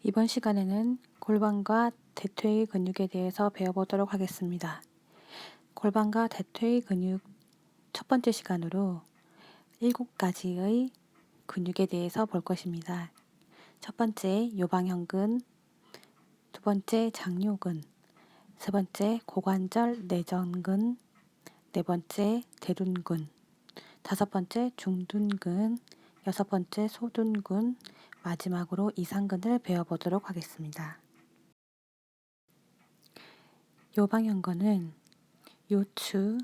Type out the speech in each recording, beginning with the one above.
이번 시간에는 골반과 대퇴의 근육에 대해서 배워보도록 하겠습니다. 골반과 대퇴의 근육 첫 번째 시간으로 7가지의 근육에 대해서 볼 것입니다. 첫 번째 요방형근, 두 번째 장요근, 세 번째 고관절 내전근, 네 번째 대둔근, 다섯 번째 중둔근, 여섯 번째 소둔근, 마지막으로 이상근을 배워보도록 하겠습니다. 요방형근은 요추,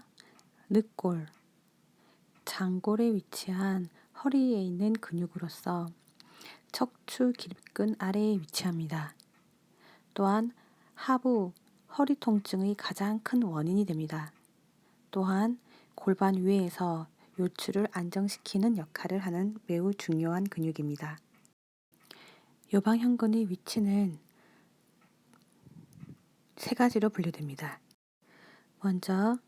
늑골, 장골에 위치한 허리에 있는 근육으로서 척추 기립근 아래에 위치합니다. 또한 하부 허리 통증의 가장 큰 원인이 됩니다. 또한 골반 위에서 요추를 안정시키는 역할을 하는 매우 중요한 근육입니다. 요방형근의 위치는 세 가지로 분류됩니다. 먼저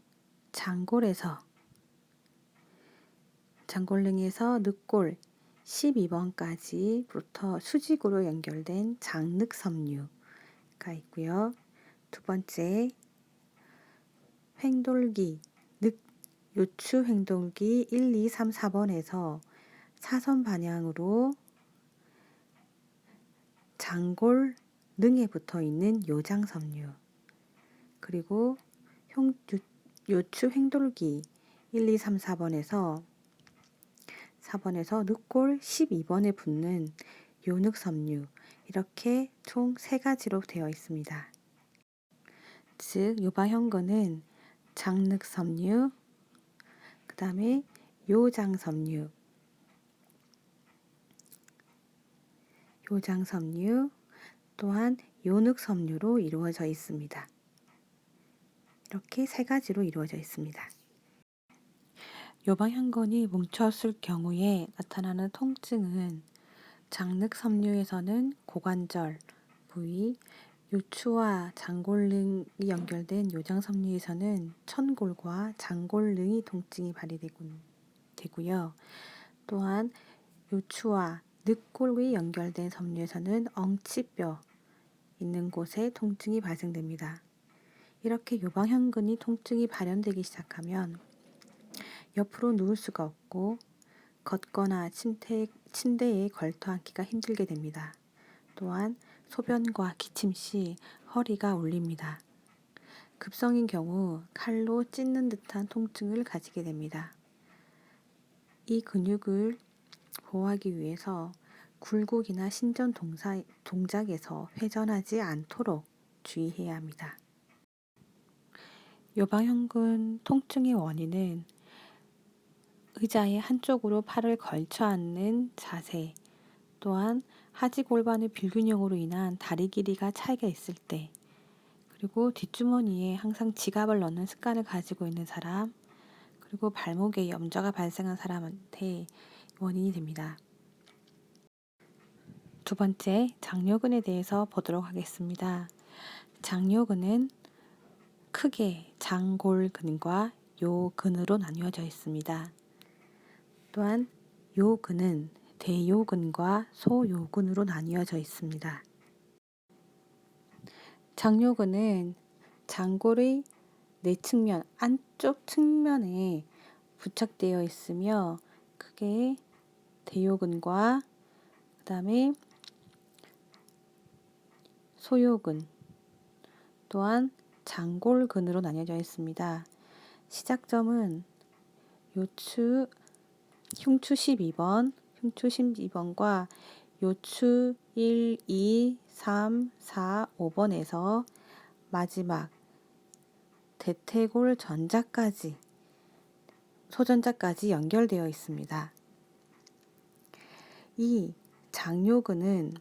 장골릉에서 늑골 12번까지부터 수직으로 연결된 장늑섬유가 있고요. 두 번째 횡돌기, 요추 횡돌기 1, 2, 3, 4번에서 사선 방향으로 장골릉에 붙어 있는 요장섬유, 그리고 요추 횡돌기 1, 2, 3, 4번에서 늑골 12번에 붙는 요늑섬유, 이렇게 총 3가지로 되어 있습니다. 즉 요방형근은 장늑섬유, 그 다음에 요장섬유, 또한 요늑섬유로 이루어져 있습니다. 이렇게 3가지로 이루어져 있습니다. 요방형근이 뭉쳤을 경우에 나타나는 통증은 장늑섬유에서는 고관절 부위, 요추와 장골릉이 연결된 요장섬유에서는 천골과 장골릉이 통증이 발휘되고요. 또한 요추와 늑골이 연결된 섬유에서는 엉치뼈 있는 곳에 통증이 발생됩니다. 이렇게 요방형근이 통증이 발현되기 시작하면 옆으로 누울 수가 없고 걷거나 침대에 걸터 앉기가 힘들게 됩니다. 또한 소변과 기침 시 허리가 울립니다. 급성인 경우 칼로 찢는 듯한 통증을 가지게 됩니다. 이 근육을 보호하기 위해서 굴곡이나 신전 동작에서 회전하지 않도록 주의해야 합니다. 요방형근 통증의 원인은 의자의 한쪽으로 팔을 걸쳐 앉는 자세, 또한 하지 골반의 불균형으로 인한 다리 길이가 차이가 있을 때, 그리고 뒷주머니에 항상 지갑을 넣는 습관을 가지고 있는 사람, 그리고 발목에 염좌가 발생한 사람한테 원인이 됩니다. 두 번째, 장요근에 대해서 보도록 하겠습니다. 장요근은 크게 장골근과 요근으로 나뉘어져 있습니다. 또한 요근은 대요근과 소요근으로 나뉘어져 있습니다. 장요근은 장골의 내측면, 안쪽 측면에 부착되어 있으며 크게 대요근과 그 다음에 소요근, 또한 장골근으로 나뉘어져 있습니다. 시작점은 흉추 12번과 요추 1, 2, 3, 4, 5번에서 마지막 대퇴골 소전자까지 연결되어 있습니다. 이 장요근은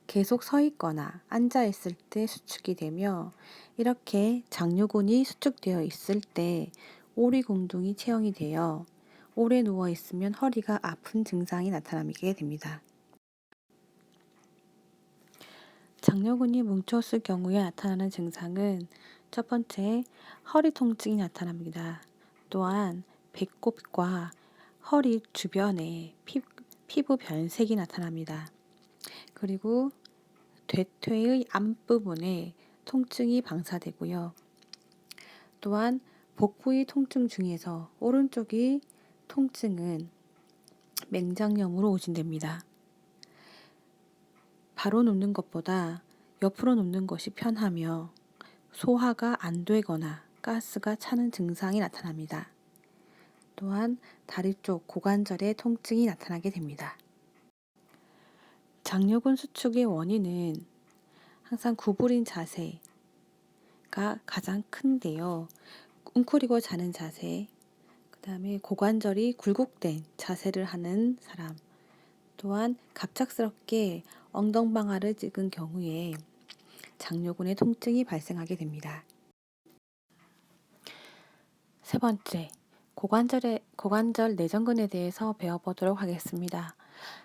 계속 서 있거나 앉아 있을 때 수축이 되며, 이렇게 장요근이 수축되어 있을 때 오리공둥이 체형이 되어 오래 누워 있으면 허리가 아픈 증상이 나타나게 됩니다. 장요근이 뭉쳤을 경우에 나타나는 증상은 첫 번째, 허리 통증이 나타납니다. 또한 배꼽과 허리 주변에 피부 변색이 나타납니다. 그리고 대퇴의 앞부분에 통증이 방사되고요. 또한 복부의 통증 중에서 오른쪽이 통증은 맹장염으로 오진됩니다. 바로 눕는 것보다 옆으로 눕는 것이 편하며 소화가 안 되거나 가스가 차는 증상이 나타납니다. 또한 다리 쪽 고관절에 통증이 나타나게 됩니다. 장요근 수축의 원인은 항상 구부린 자세가 가장 큰데요. 웅크리고 자는 자세, 그 다음에 고관절이 굴곡된 자세를 하는 사람, 또한 갑작스럽게 엉덩방아를 찍은 경우에 장요근의 통증이 발생하게 됩니다. 세 번째, 고관절 내전근에 대해서 배워보도록 하겠습니다.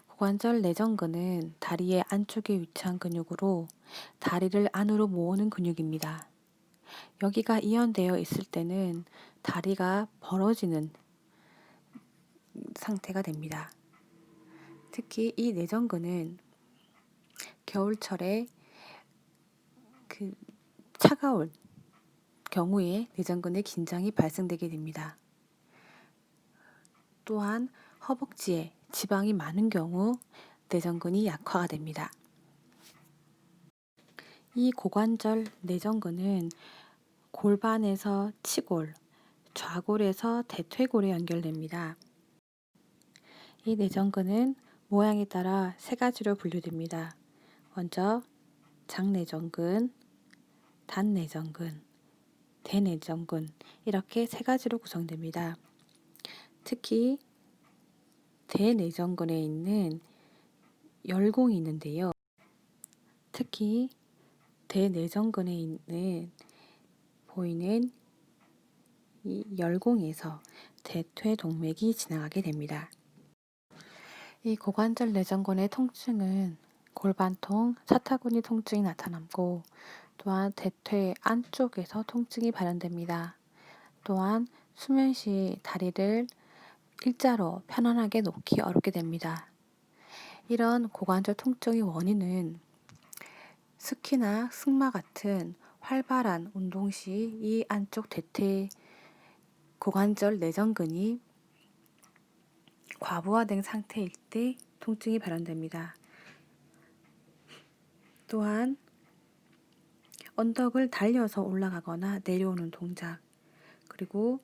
고관절 내전근은 다리의 안쪽에 위치한 근육으로 다리를 안으로 모으는 근육입니다. 여기가 이완되어 있을 때는 다리가 벌어지는 상태가 됩니다. 특히 이 내전근은 겨울철에 차가운 경우에 내전근의 긴장이 발생되게 됩니다. 또한 허벅지에 지방이 많은 경우 내전근이 약화가 됩니다. 이 고관절 내전근은 골반에서 치골, 좌골에서 대퇴골에 연결됩니다. 이 내전근은 모양에 따라 세 가지로 분류됩니다. 먼저 장내전근, 단내전근, 대내전근 이렇게 세 가지로 구성됩니다. 특히 대내전근에 있는 열공이 있는데요. 특히 대내전근에 있는 보이는 이 열공에서 대퇴동맥이 지나가게 됩니다. 이 고관절 내전근의 통증은 골반통, 사타구니 통증이 나타나고 또한 대퇴 안쪽에서 통증이 발현됩니다. 또한 수면 시 다리를 일자로 편안하게 놓기 어렵게 됩니다. 이런 고관절 통증의 원인은 스키나 승마 같은 활발한 운동 시 이 안쪽 대퇴 고관절 내전근이 과부하된 상태일 때 통증이 발현됩니다. 또한 언덕을 달려서 올라가거나 내려오는 동작, 그리고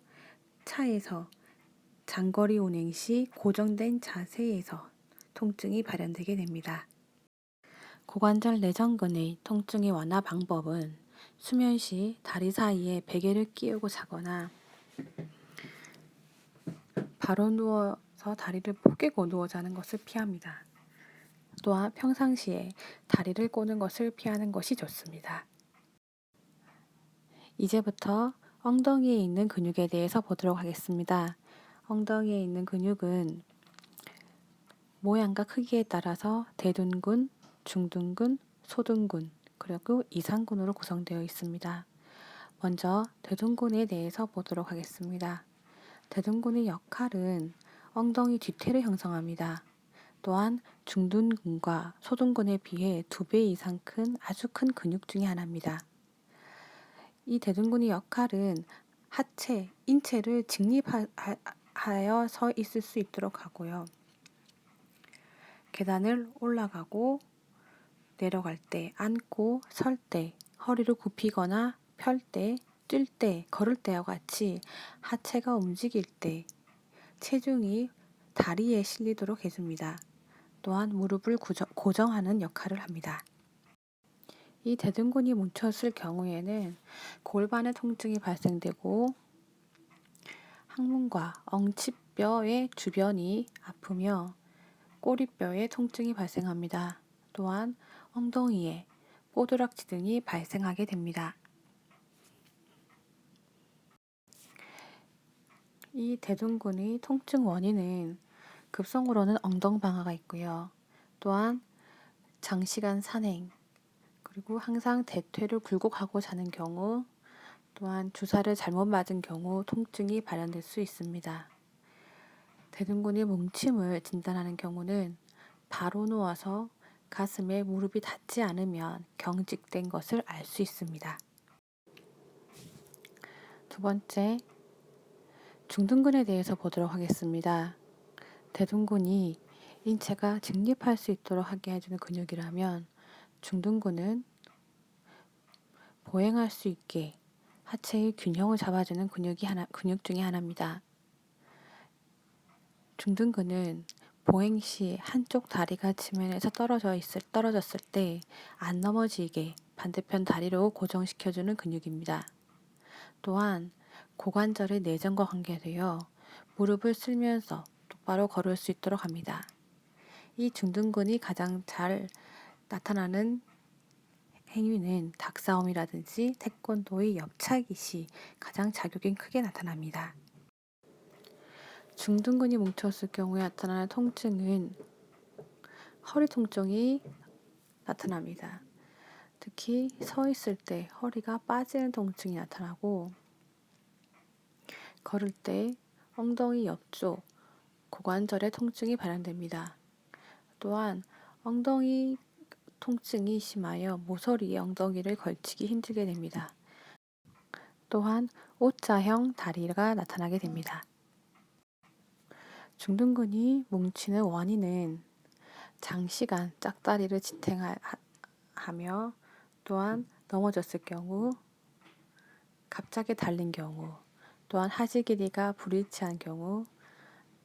차에서 장거리 운행 시 고정된 자세에서 통증이 발현되게 됩니다. 고관절 내전근의 통증의 완화 방법은 수면 시 다리 사이에 베개를 끼우고 자거나 바로 누워서 다리를 포개고 누워 자는 것을 피합니다. 또한 평상시에 다리를 꼬는 것을 피하는 것이 좋습니다. 이제부터 엉덩이에 있는 근육에 대해서 보도록 하겠습니다. 엉덩이에 있는 근육은 모양과 크기에 따라서 대둔근, 중둔근, 소둔근, 그리고 이상근으로 구성되어 있습니다. 먼저 대둔근에 대해서 보도록 하겠습니다. 대둔근의 역할은 엉덩이 뒤태를 형성합니다. 또한 중둔근과 소둔근에 비해 2배 이상 큰 아주 큰 근육 중의 하나입니다. 이 대둔근의 역할은 하체, 인체를 직립하여 서 있을 수 있도록 하고요. 계단을 올라가고 내려갈 때, 앉고 설 때, 허리를 굽히거나 펼 때, 뛸 때, 걸을 때와 같이 하체가 움직일 때 체중이 다리에 실리도록 해줍니다. 또한 무릎을 고정하는 역할을 합니다. 이 대둔근이 뭉쳤을 경우에는 골반의 통증이 발생되고 항문과 엉치뼈의 주변이 아프며 꼬리뼈에 통증이 발생합니다. 또한 엉덩이에 뽀드락지 등이 발생하게 됩니다. 이 대둔근의 통증 원인은 급성으로는 엉덩방아가 있고요. 또한 장시간 산행, 그리고 항상 대퇴를 굴곡하고 자는 경우, 또한 주사를 잘못 맞은 경우 통증이 발현될 수 있습니다. 대둔근의 뭉침을 진단하는 경우는 바로 누워서 가슴에 무릎이 닿지 않으면 경직된 것을 알 수 있습니다. 두 번째, 중둔근에 대해서 보도록 하겠습니다. 대둔근이 인체가 직립할 수 있도록 하게 해주는 근육이라면 중둔근은 보행할 수 있게 하체의 균형을 잡아주는 근육 중에 하나입니다. 중둔근은 보행 시 한쪽 다리가 지면에서 떨어졌을 때 안 넘어지게 반대편 다리로 고정시켜주는 근육입니다. 또한 고관절의 내전과 관계되어 무릎을 쓸면서 똑바로 걸을 수 있도록 합니다. 이 중둔근이 가장 잘 나타나는 행위는 닭싸움이라든지 태권도의 옆차기 시 가장 작용이 크게 나타납니다. 중둔근이 뭉쳤을 경우에 나타나는 통증은 허리 통증이 나타납니다. 특히 서 있을 때 허리가 빠지는 통증이 나타나고 걸을 때 엉덩이 옆쪽 고관절의 통증이 발현됩니다. 또한 엉덩이 통증이 심하여 모서리에 엉덩이를 걸치기 힘들게 됩니다. 또한 O자형 다리가 나타나게 됩니다. 중둔근이 뭉치는 원인은 장시간 짝다리를 지탱하며 또한 넘어졌을 경우, 갑자기 달린 경우, 또한 하지 길이가 불일치한 경우,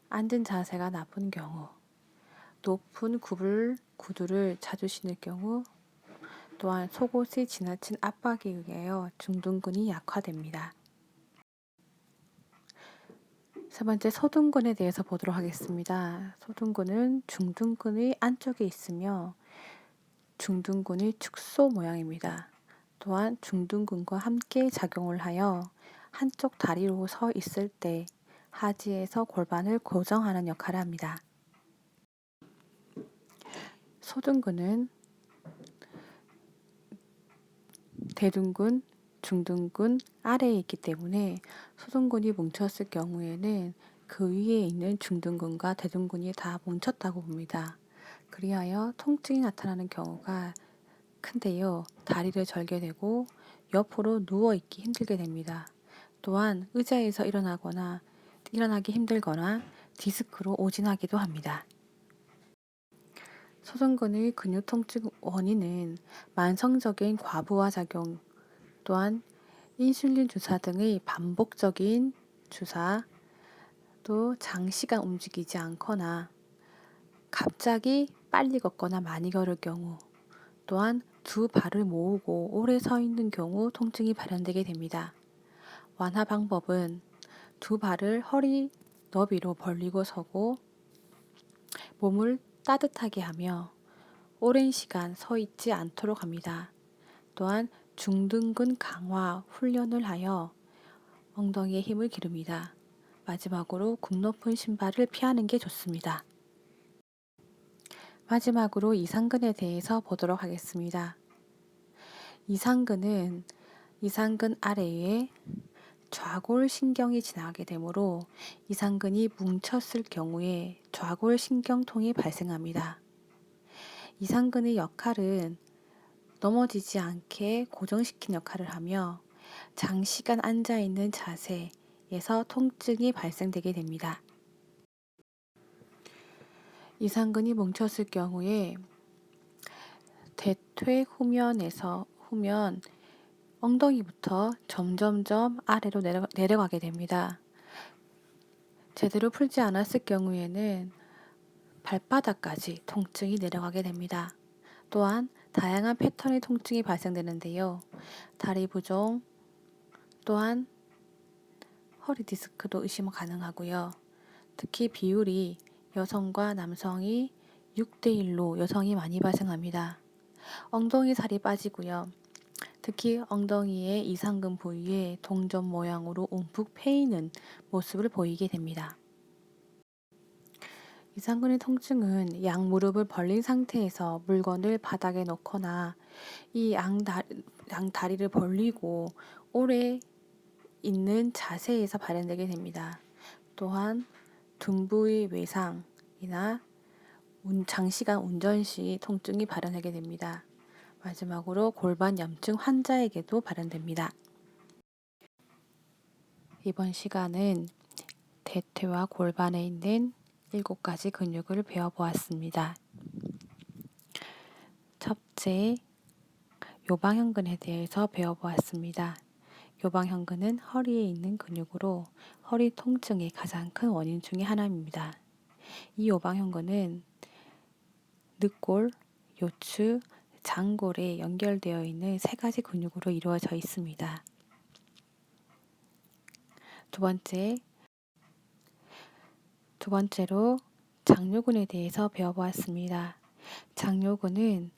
앉은 자세가 나쁜 경우, 높은 구두를 자주 신을 경우, 또한 속옷의 지나친 압박에 의하여 중둔근이 약화됩니다. 세 번째, 소둔근에 대해서 보도록 하겠습니다. 소둔근은 중둔근의 안쪽에 있으며 중둔근의 축소 모양입니다. 또한 중둔근과 함께 작용을 하여 한쪽 다리로 서 있을 때 하지에서 골반을 고정하는 역할을 합니다. 소둔근은 대둔근, 중둔근 아래에 있기 때문에 소둔근이 뭉쳤을 경우에는 그 위에 있는 중둔근과 대둔근이 다 뭉쳤다고 봅니다. 그리하여 통증이 나타나는 경우가 큰데요. 다리를 절게 되고 옆으로 누워있기 힘들게 됩니다. 또한 의자에서 일어나기 힘들거나 디스크로 오진하기도 합니다. 소둔근의 근육 통증 원인은 만성적인 과부하 작용, 또한 인슐린 주사 등의 반복적인 주사, 또 장시간 움직이지 않거나 갑자기 빨리 걷거나 많이 걸을 경우, 또한 두 발을 모으고 오래 서 있는 경우 통증이 발현되게 됩니다. 완화 방법은 두 발을 허리 너비로 벌리고 서고 몸을 따뜻하게 하며 오랜 시간 서 있지 않도록 합니다. 또한 중둔근 강화 훈련을 하여 엉덩이에 힘을 기릅니다. 마지막으로 굽 높은 신발을 피하는 게 좋습니다. 마지막으로 이상근에 대해서 보도록 하겠습니다. 이상근 아래에 좌골신경이 지나가게 되므로 이상근이 뭉쳤을 경우에 좌골신경통이 발생합니다. 이상근의 역할은 넘어지지 않게 고정시키는 역할을 하며 장시간 앉아있는 자세에서 통증이 발생되게 됩니다. 이상근이 뭉쳤을 경우에 대퇴 후면 엉덩이부터 점점점 아래로 내려가게 됩니다. 제대로 풀지 않았을 경우에는 발바닥까지 통증이 내려가게 됩니다. 또한 다양한 패턴의 통증이 발생되는데요. 다리 부종, 또한 허리 디스크도 의심 가능하고요. 특히 비율이 여성과 남성이 6대1로 여성이 많이 발생합니다. 엉덩이 살이 빠지고요. 특히 엉덩이의 이상근 부위에 동전 모양으로 움푹 패이는 모습을 보이게 됩니다. 이상근의 통증은 양 무릎을 벌린 상태에서 물건을 바닥에 놓거나 이 양 다리를 벌리고 오래 있는 자세에서 발현되게 됩니다. 또한 둔부의 외상이나 장시간 운전 시 통증이 발현하게 됩니다. 마지막으로 골반 염증 환자에게도 발현됩니다. 이번 시간은 대퇴와 골반에 있는 7가지 근육을 배워보았습니다. 첫째, 요방형근에 대해서 배워보았습니다. 요방형근은 허리에 있는 근육으로 허리 통증의 가장 큰 원인 중의 하나입니다. 이 요방형근은 늑골, 요추, 장골에 연결되어 있는 3가지 근육으로 이루어져 있습니다. 두 번째로 장요근에 대해서 배워보았습니다. 장요근은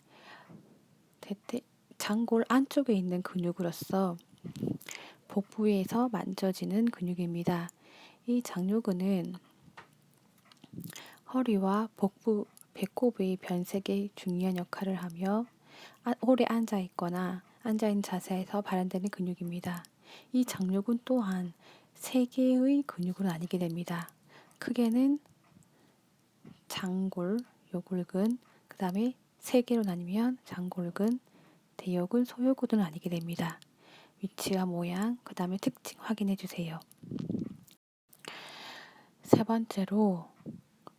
장골 안쪽에 있는 근육으로서 복부에서 만져지는 근육입니다. 이 장요근은 허리와 복부, 배꼽의 변색에 중요한 역할을 하며 오래 앉아있거나 앉아있는 자세에서 발현되는 근육입니다. 이 장요근 또한 3개의 근육으로 나뉘게 됩니다. 크게는 장골, 요골근, 그 다음에 3개로 나뉘면 장골근, 대요근, 소요근으로 나뉘게 됩니다. 위치와 모양, 그 다음에 특징 확인해 주세요. 세 번째로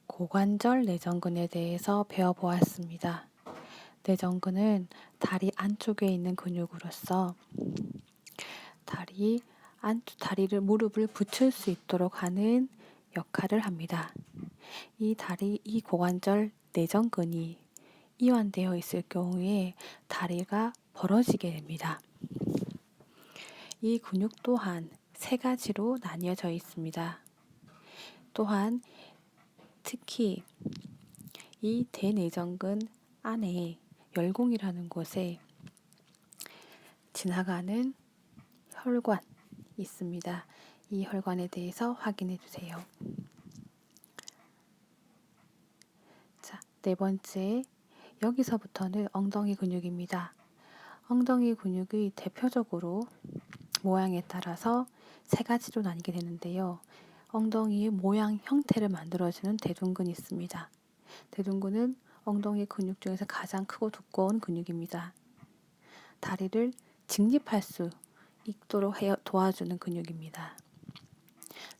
고관절 내전근에 대해서 배워보았습니다. 내전근은 다리 안쪽에 있는 근육으로서 다리를 무릎을 붙일 수 있도록 하는 역할을 합니다. 이 고관절 내전근이 이완되어 있을 경우에 다리가 벌어지게 됩니다. 이 근육 또한 3가지로 나뉘어져 있습니다. 또한 특히 이 대내전근 안에 열공이라는 곳에 지나가는 혈관이 있습니다. 이 혈관에 대해서 확인해 주세요. 자, 4번째, 여기서부터는 엉덩이 근육입니다. 엉덩이 근육의 대표적으로 모양에 따라서 3가지로 나뉘게 되는데요. 엉덩이의 모양 형태를 만들어주는 대둔근이 있습니다. 대둔근은 엉덩이 근육 중에서 가장 크고 두꺼운 근육입니다. 다리를 직립할 수 있도록 도와주는 근육입니다.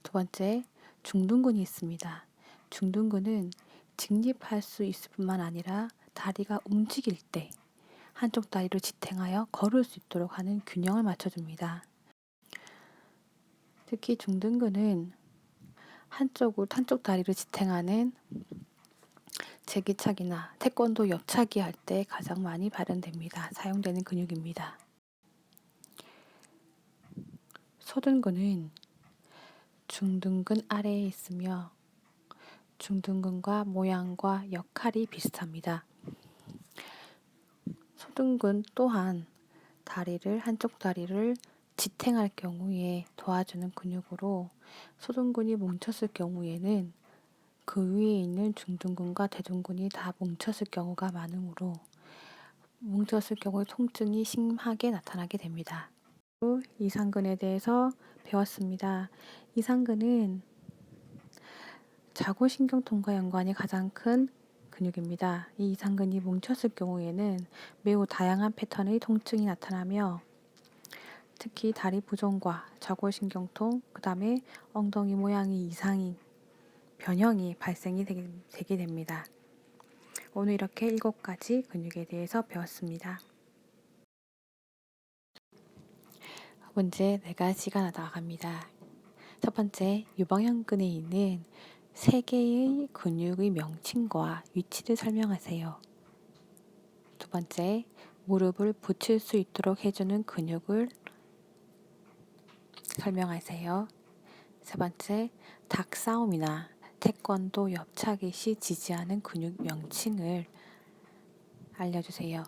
두 번째, 중둔근이 있습니다. 중둔근은 직립할 수 있을 뿐만 아니라 다리가 움직일 때 한쪽 다리를 지탱하여 걸을 수 있도록 하는 균형을 맞춰줍니다. 특히 중둔근은 한쪽 다리를 지탱하는 제기차기나 태권도 옆차기 할 때 가장 많이 발현됩니다. 사용되는 근육입니다. 소둔근은 중둔근 아래에 있으며 중둔근과 모양과 역할이 비슷합니다. 소둔근 또한 한쪽 다리를 지탱할 경우에 도와주는 근육으로 소둔근이 뭉쳤을 경우에는 그 위에 있는 중둔근과 대둔근이 다 뭉쳤을 경우가 많으므로 뭉쳤을 경우에 통증이 심하게 나타나게 됩니다. 이상근에 대해서 배웠습니다. 이상근은 자골신경통과 연관이 가장 큰 근육입니다. 이 이상근이 뭉쳤을 경우에는 매우 다양한 패턴의 통증이 나타나며 특히 다리 부종과 자골신경통, 그 다음에 엉덩이 모양이 변형이 발생이 되게 됩니다. 오늘 이렇게 7가지 근육에 대해서 배웠습니다. 문제 4가지가 나갑니다. 첫 번째, 유방형근에 있는 3개의 근육의 명칭과 위치를 설명하세요. 두 번째, 무릎을 붙일 수 있도록 해주는 근육을 설명하세요. 세 번째, 닭싸움이나 태권도 옆차기 시 지지하는 근육 명칭을 알려주세요.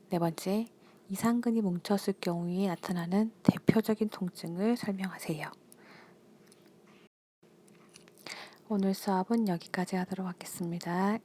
네 번째, 이상근이 뭉쳤을 경우에 나타나는 대표적인 통증을 설명하세요. 오늘 수업은 여기까지 하도록 하겠습니다.